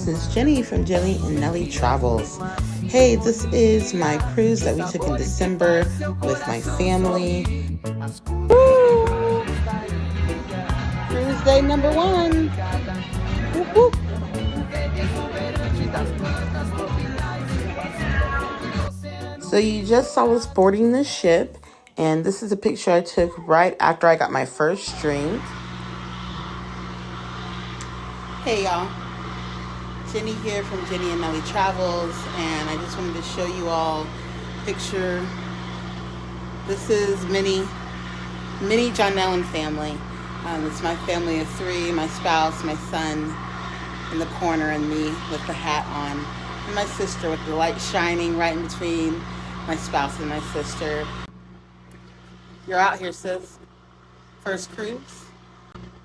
this is Jenny from Jenny and Nelly Travels. Hey, this is my cruise that we took in December with my family. Woo! Cruise day number 1. Whoop, whoop. So you just saw us boarding the ship, and this is a picture I took right after I got my first drink. Hey y'all, Jenny here from Jenny and Nelly Travels, and I just wanted to show you all a picture. This is mini John Ellen family. It's my family of 3, my spouse, my son in the corner, and me with the hat on, and my sister with the light shining right in between my spouse and my sister. You're out here, sis. First cruise.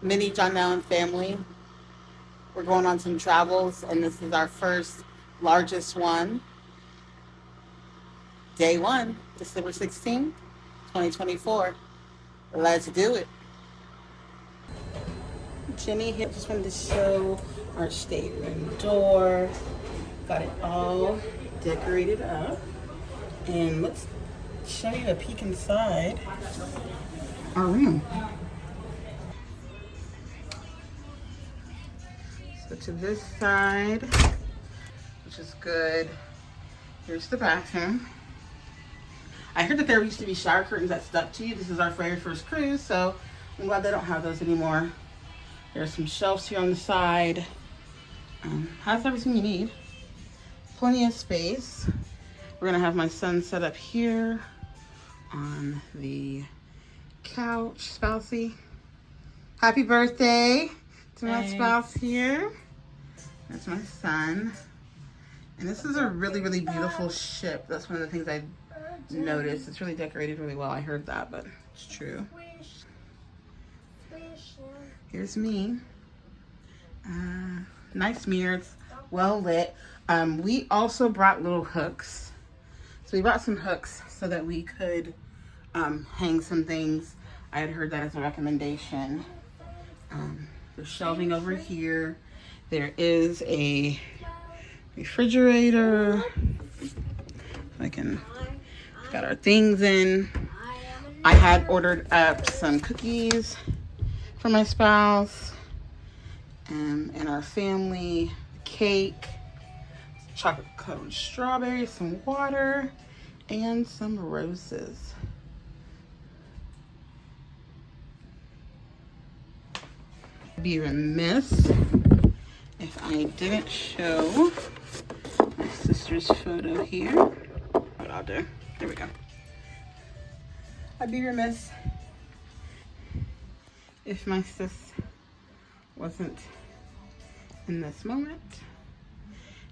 Mini John Ellen family. We're going on some travels, and this is our first largest one. Day 1, December 16th, 2024. Let's do it. Jenny here, just wanted to show our stateroom door. Got it all decorated up. And let's show you a peek inside our room. So to this side, which is good. Here's the bathroom. I heard that there used to be shower curtains that stuck to you. This is our very first cruise, so I'm glad they don't have those anymore. There's some shelves here on the side. Has everything you need. Plenty of space. We're gonna have my son set up here on the couch. Spousey, happy birthday to my spouse here. That's my son. And this is a really, really beautiful ship. That's one of the things I noticed. It's really decorated really well. I heard that, but it's true. Here's me. Nice mirrors, well lit. We also brought little hooks. So we brought some hooks so that we could hang some things. I had heard that as a recommendation. There's shelving over here. There is a refrigerator. Got our things in. I had ordered up some cookies for my spouse and our family, cake, chocolate covered strawberries, some water, and some roses. Be remiss if I didn't show my sister's photo here. What I'll do, there we go. I'd be remiss if my sis wasn't in this moment.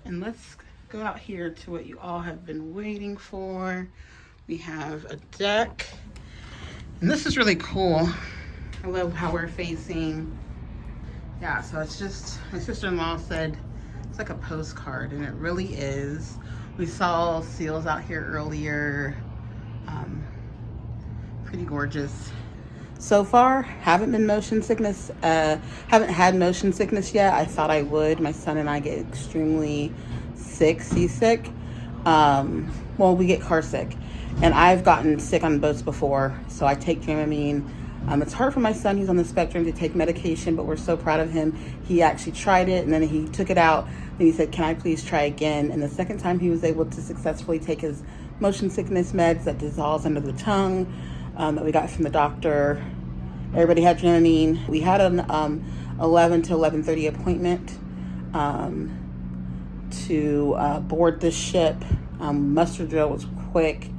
And let's go out here to what you all have been waiting for. We have a deck, and this is really cool. I love how we're facing. Yeah, so it's just, my sister-in-law said it's like a postcard, and it really is. We saw seals out here earlier. Pretty gorgeous. So far, haven't had motion sickness yet. I thought I would. My son and I get extremely seasick. Well, we get car sick, and I've gotten sick on boats before, so I take Dramamine. It's hard for my son, he's on the spectrum, to take medication, but we're so proud of him. He actually tried it, and then he took it out, and he said, can I please try again? And the second time he was able to successfully take his motion sickness meds that dissolves under the tongue, that we got from the doctor. Everybody had Dramamine. We had an 11 to 11:30 appointment to board the ship. Muster drill was quick,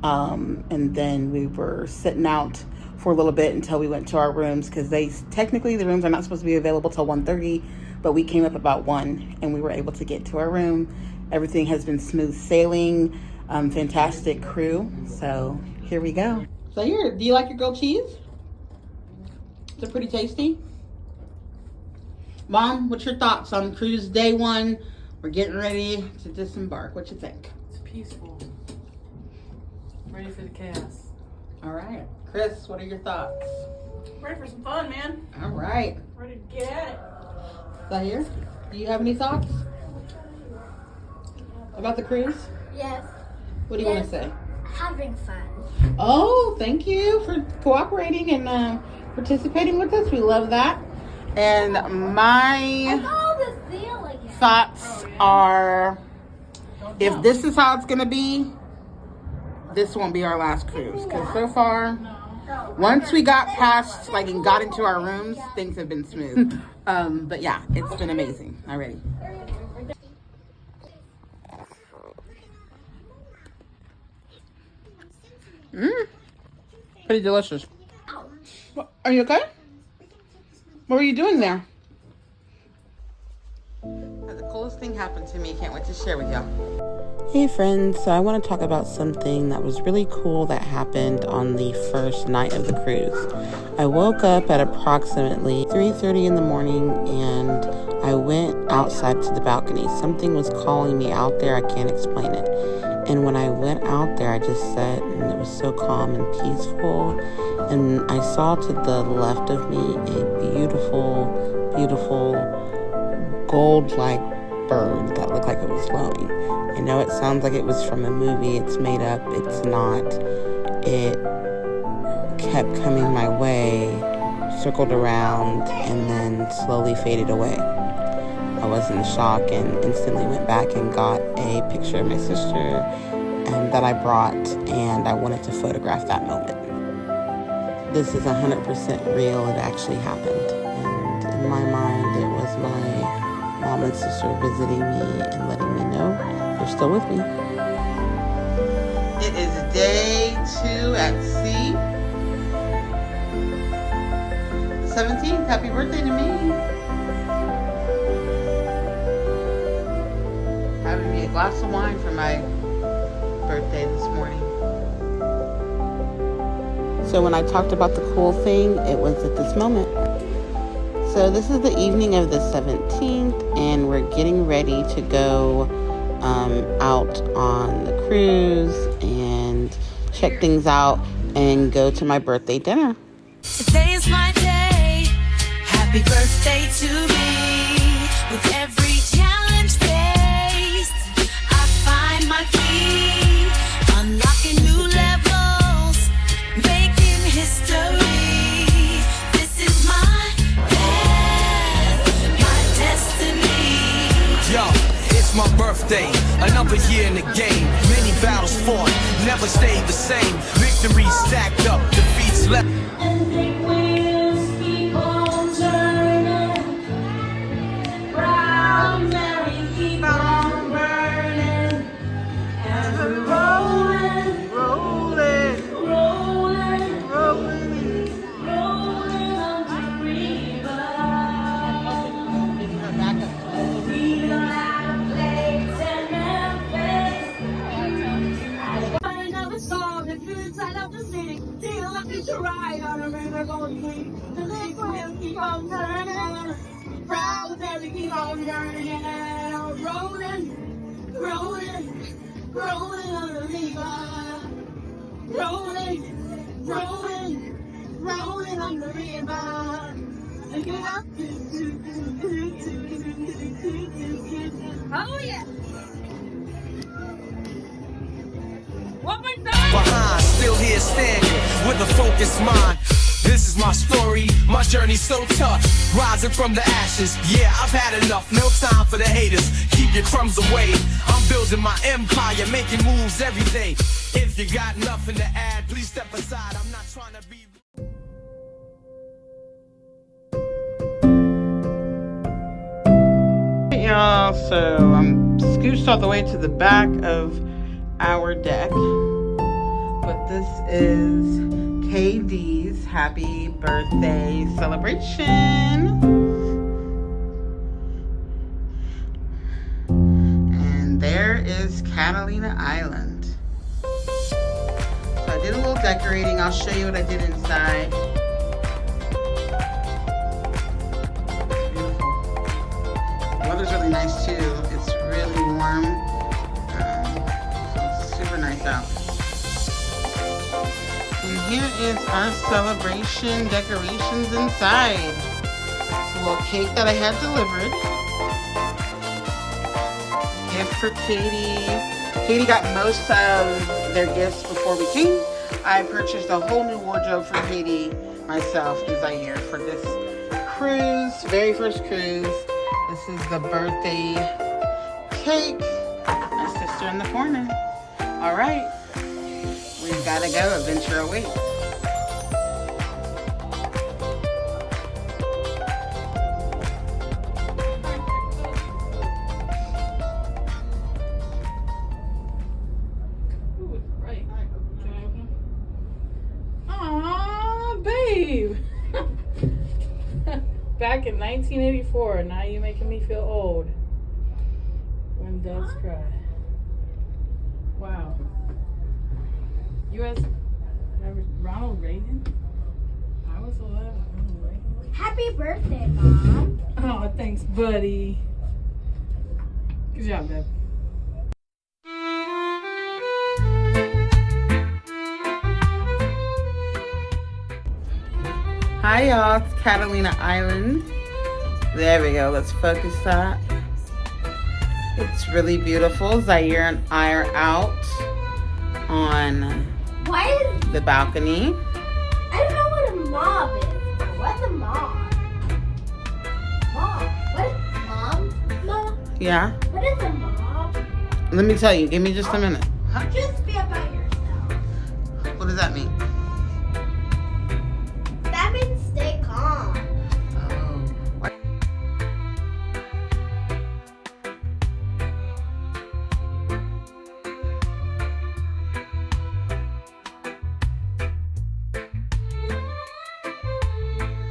and then we were sitting out for a little bit until we went to our rooms, because technically the rooms are not supposed to be available till 1:30, but we came up about 1 and we were able to get to our room. Everything has been smooth sailing. Fantastic crew. So here we go. So do you like your grilled cheese? Is it pretty tasty? Mom, what's your thoughts on cruise day 1? We're getting ready to disembark. What you think? It's peaceful. Ready for the chaos. All right. Chris, what are your thoughts? Ready for some fun, man. All right. Ready to get at it. Zahir, do you have any thoughts? about the cruise? Yes. What do you want to say? Having fun. Oh, thank you for cooperating and participating with us. We love that. And my thoughts are, if this is how it's going to be, this won't be our last cruise. Because so far, once we got past, like, and got into our rooms, things have been smooth. But yeah, it's been amazing already. Pretty delicious. Are you okay? What were you doing there? The coolest thing happened to me. Can't wait to share with y'all. Hey friends, so I want to talk about something that was really cool that happened on the first night of the cruise. I woke up at approximately 3:30 in the morning and I went outside to the balcony. Something was calling me out there. I can't explain it. And when I went out there, I just sat and it was so calm and peaceful. And I saw to the left of me a beautiful, beautiful gold-like bird that looked like it was glowing. I know it sounds like it was from a movie. It's made up. It's not. It kept coming my way, circled around, and then slowly faded away. I was in shock and instantly went back and got a picture of my sister and that I brought, and I wanted to photograph that moment. This is 100% real. It actually happened. And in my mind, it was my mom and sister visiting me and letting me know they're still with me. It is day 2 at sea. 17th. Happy birthday to me. Having me a glass of wine for my birthday this morning. So when I talked about the cool thing, it was at this moment. So this is the evening of the 17th, and we're getting ready to go out on the cruise and check things out and go to my birthday dinner. Today is my day. Happy birthday to me. With every challenge faced, I find my key. Unlocking new levels, making history. This is my path, my destiny. Yo, it's my birthday, another year in the game. Many battles fought, never stayed the same. Victories stacked up, defeats left. And big wheels keep on turning. Brown Mary keep on burning. And we're rolling, rolling, rolling, rolling, rolling on the river. We don't have a place in Memphis. Find another song that fits inside of the city. Feel like it's a ride on a river going free. The big wheels keep on turning. Proud Mary keep on turning. Rolling, rolling, rolling on the river. Rolling, rolling, rolling on the river. Oh yeah. One more time. Behind, still here standing with a focused mind. This is my story, my journey so tough. Rising from the ashes, yeah, I've had enough. No time for the haters, keep your crumbs away. I'm building my empire, making moves every day. If you got nothing to add, please step aside. I'm not trying to be... Y'all, so I'm scooched all the way to the back of our deck, but this is KD's happy birthday celebration, and there is Catalina Island. So I did a little decorating. I'll show you what I did inside. The weather's really nice too. It's really warm. So it's super nice out. And here is our celebration decorations inside. It's a little cake that I had delivered. gift for Katie. Katie got most of their gifts before we came. I purchased a whole new wardrobe for Katie, myself, and Zaire for this cruise, very first cruise. This is the birthday cake. My sister in the corner. All right, we've got to go. Adventure awaits. Back in 1984, now you're making me feel old. When doves cry. Wow. U.S. Ronald Reagan? I was 11. Ronald Reagan. Happy birthday, Mom. Oh, thanks, buddy. Good job, Bev. Hi y'all, it's Catalina Island. There we go, let's focus that. It's really beautiful. Zaire and I are out on the balcony. I don't know what a mob is. What's a mob? Mob. What is mom? Mom? Yeah? What is a mob? Let me tell you, give me just a minute. Just be about yourself. What does that mean? That means stay calm. Oh.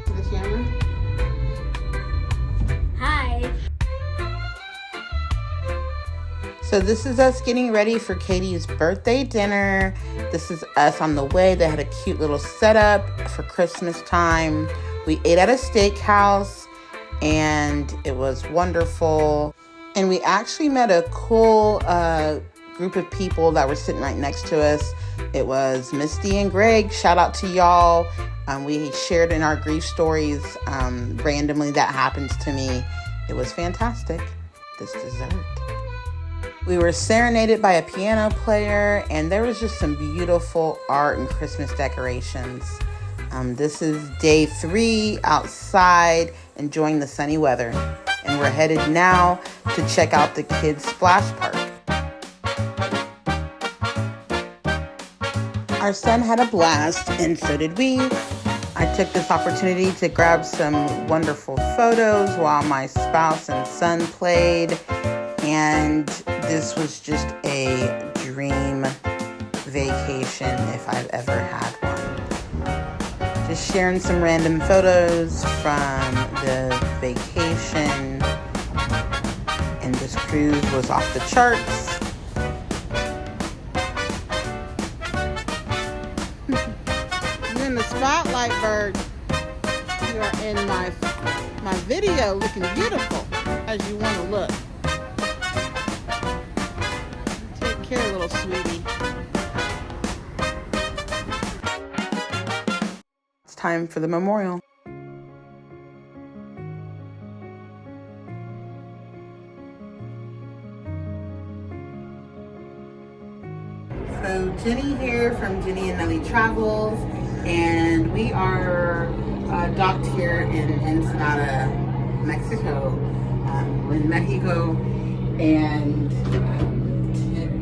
To the camera. Hi. So this is us getting ready for Katie's birthday dinner. This is us on the way. They had a cute little setup for Christmas time. We ate at a steakhouse and it was wonderful. And we actually met a cool group of people that were sitting right next to us. It was Misty and Greg. Shout out to y'all. We shared in our grief stories randomly that happens to me. It was fantastic. This dessert. We were serenaded by a piano player, and there was just some beautiful art and Christmas decorations. This is day 3 outside, enjoying the sunny weather. And we're headed now to check out the kids' splash park. Our son had a blast, and so did we. I took this opportunity to grab some wonderful photos while my spouse and son played. And this was just a dream vacation if I've ever had one. Just sharing some random photos from the vacation. And this cruise was off the charts. You're in the spotlight, bird. You are in my video looking beautiful as you want to look. Here, little sweetie. It's time for the memorial. So Jenny here from Jenny and Nelly Travels, and we are docked here in Ensenada, Mexico. We're in Mexico, and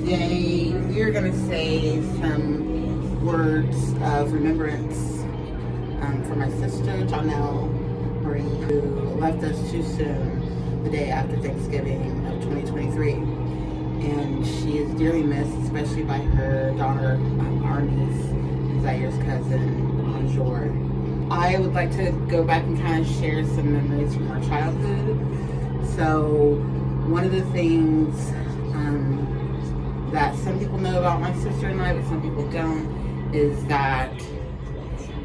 today we are going to say some words of remembrance for my sister, Janelle Marie, who left us too soon the day after Thanksgiving of 2023. And she is dearly missed, especially by her daughter, our niece, and Zaire's cousin, Anjor. I would like to go back and kind of share some memories from our childhood. So one of the things that some people know about my sister and I, but some people don't, is that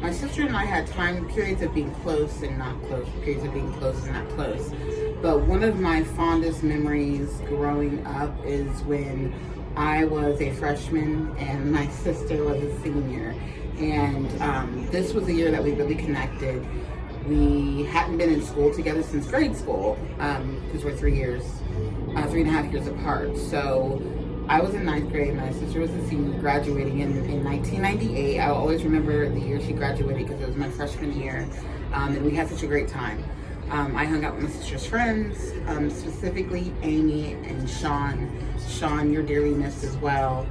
my sister and I had periods of being close and not close, periods of being close and not close. But one of my fondest memories growing up is when I was a freshman and my sister was a senior. And this was the year that we really connected. We hadn't been in school together since grade school, because we're 3 years 3.5 years apart. So I was in 9th grade, my sister was a senior, graduating in 1998. I'll always remember the year she graduated because it was my freshman year, and we had such a great time. I hung out with my sister's friends, specifically Amy and Sean. Sean, you're dearly missed as well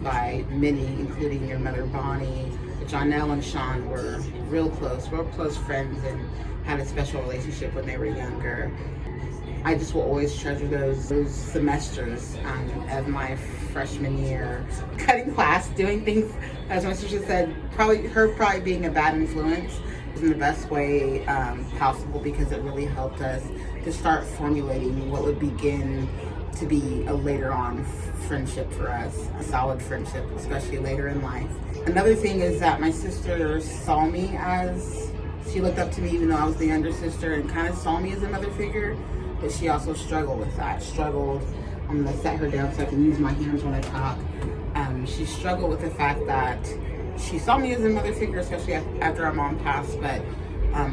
by many, including your mother Bonnie. Jonelle and Sean were real close friends, and had a special relationship when they were younger. I just will always treasure those semesters of my freshman year. Cutting class, doing things, as my sister said, probably being a bad influence in the best way possible, because it really helped us to start formulating what would begin to be a later on friendship for us, a solid friendship, especially later in life. Another thing is that my sister saw me as, she looked up to me even though I was the younger sister, and kind of saw me as a mother figure. But she also struggled with that. I'm gonna set her down so I can use my hands when I talk. She struggled with the fact that she saw me as a mother figure, especially after our mom passed, but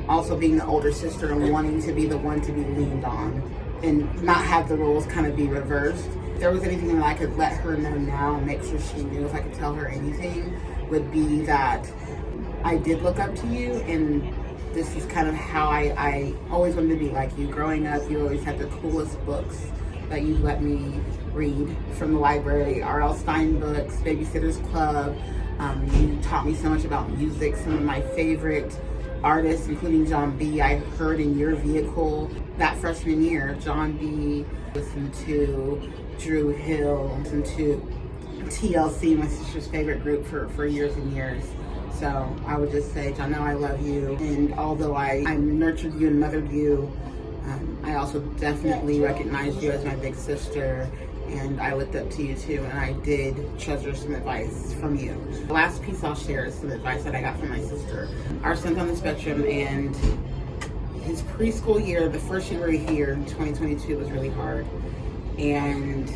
also being the older sister and wanting to be the one to be leaned on and not have the roles kind of be reversed. If there was anything that I could let her know now and make sure she knew, if I could tell her anything, would be that I did look up to you, and this is kind of how I always wanted to be like you. Growing up, you always had the coolest books that you let me read from the library. R.L. Stein books, Babysitter's Club. You taught me so much about music. Some of my favorite artists, including John B., I heard in your vehicle that freshman year. John B., listened to Drew Hill, listened to TLC, my sister's favorite group for years and years. So I would just say, Jonelle, I love you. And although I nurtured you and mothered you, I also definitely recognized you as my big sister, and I looked up to you too, and I did treasure some advice from you. The last piece I'll share is some advice that I got from my sister. Our son's on the spectrum, and his preschool year, the first year we were here in 2022, was really hard. And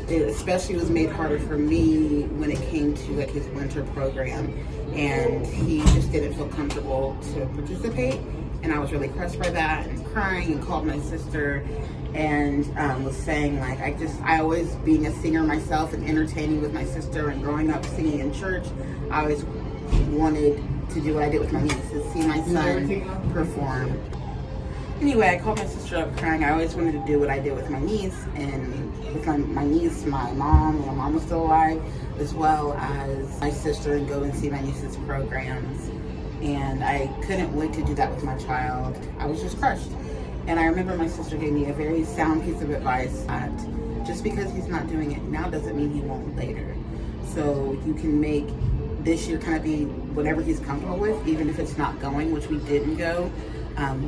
it especially was made harder for me when it came to like his winter program, and he just didn't feel comfortable to participate, and I was really crushed by that and crying, and called my sister and was saying like, I always, being a singer myself and entertaining with my sister and growing up singing in church, I always wanted to do what I did with my niece, is see my son perform. Anyway, I called my sister up crying. I always wanted to do what I did with my niece, and with my niece, my mom was still alive, as well as my sister, and go and see my niece's programs. And I couldn't wait to do that with my child. I was just crushed. And I remember my sister gave me a very sound piece of advice that just because he's not doing it now doesn't mean he won't later. So you can make this year kind of be whatever he's comfortable with, even if it's not going, which we didn't go.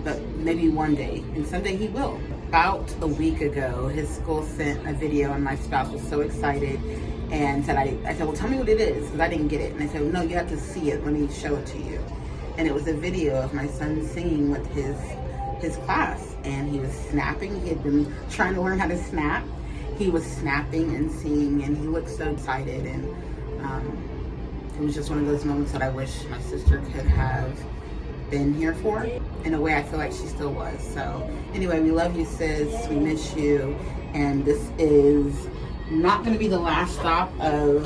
But maybe one day, and someday he will. About a week ago, his school sent a video, and my spouse was so excited and said, I said, well, tell me what it is, because I didn't get it. And they said, well, no, you have to see it. Let me show it to you. And it was a video of my son singing with his class, and he was snapping. He had been trying to learn how to snap. He was snapping and singing, and he looked so excited. And it was just one of those moments that I wish my sister could have been here for. In a way, I feel like she still was. So anyway, we love you, sis. We miss you. And this is not going to be the last stop of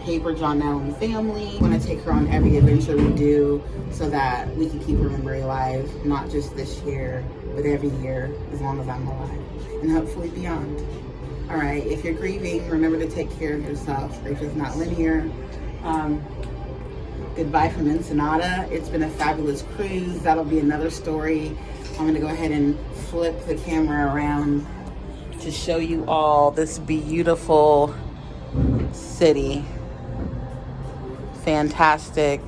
Paper, Jonelle, and family. I want to take her on every adventure we do so that we can keep her memory alive, not just this year, but every year as long as I'm alive, and hopefully beyond. All right, if you're grieving, remember to take care of yourself. Grief is not linear. Goodbye from Ensenada. It's been a fabulous cruise. That'll be another story. I'm gonna go ahead and flip the camera around to show you all this beautiful city. Fantastic.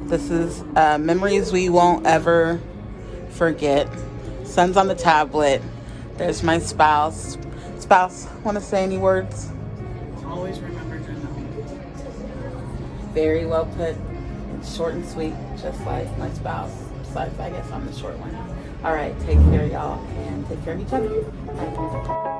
This is memories we won't ever forget. Son's on the tablet. There's my spouse. Spouse, want to say any words? Always remember Jonelle. Very well put. Short and sweet, just like my spouse. Besides, I guess I'm the short one. All right, take care, y'all, and take care of each other. Bye.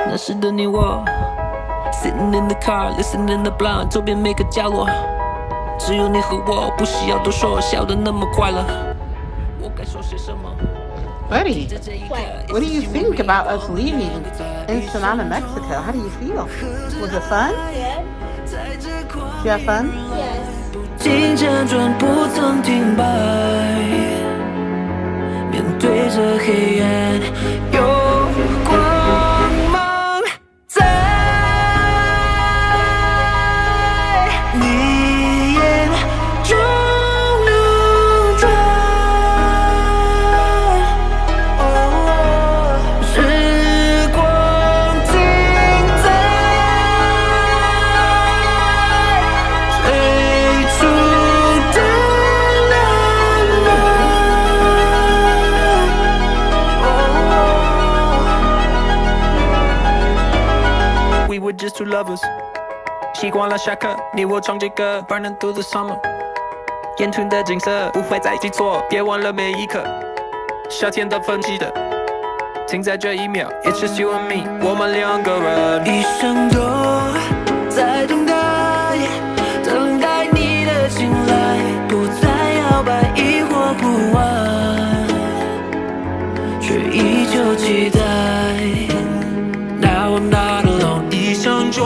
那时的你我 Sitting in the car, listening the blind 周边每个角落只有你和我不需要多说笑得那么快乐我该说些什么 Buddy, what do you think about us leaving Ensenada, Mexico? How do you feel? Was it fun? Yeah. Did you have fun? Yes. 经辗转不曾停摆面对着黑暗有光芒在你眼中流转时光停在最初的那么 We were just two lovers 习惯了下课你我唱着歌 Burning through the summer 眼前的景色不会再记错别忘了每一刻夏天的分歧的停在这一秒 It's just you and me 我们两个人一生都在等待等待你的青睐不再摇摆疑惑不安却依旧期待 Now I'm not alone 一生中